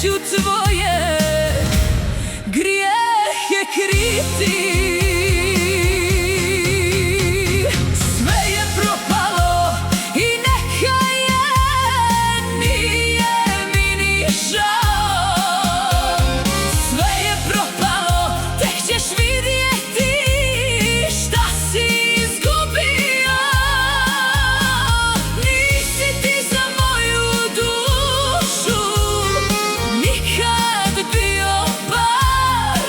neću tvoje grijehe kriti. Sve je propalo i neka je, nije mi ni žao. Sve je propalo, tek ćeš vidjeti šta si izgubio. Nisi ti za moju dušu nikad bio par.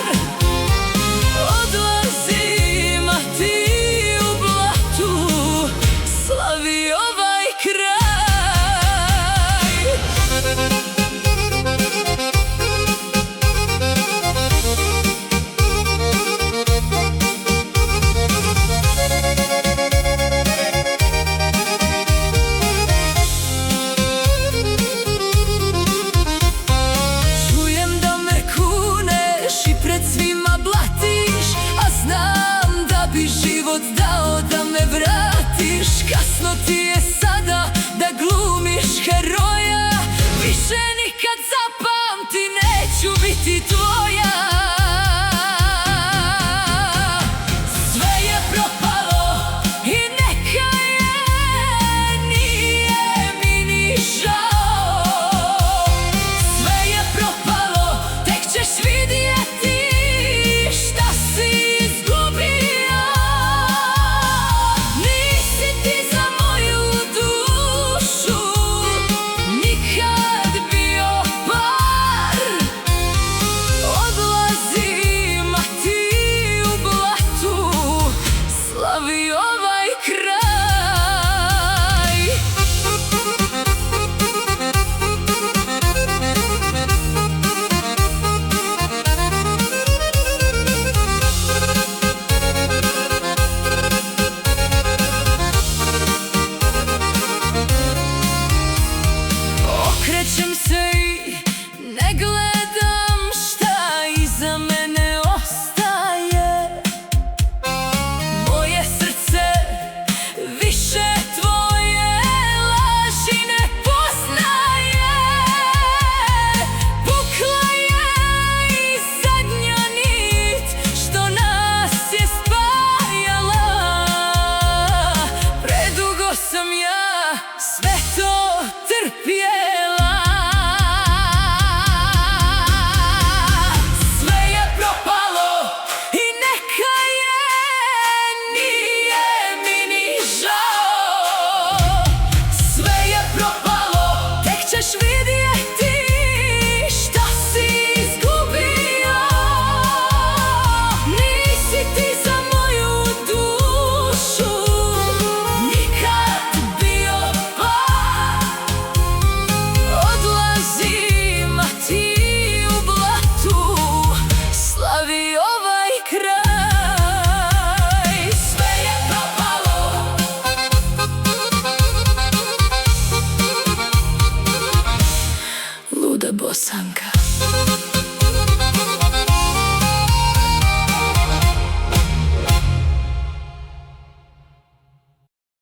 Odlazim, a ti u blatu slavi ovaj kraj. Čujem da me kuneš i pred svima blatiš, a znam da bi život dao da me vratiš. Kasno ti je sada da glumiš heroja, više nikad zapamti neću biti tvoj.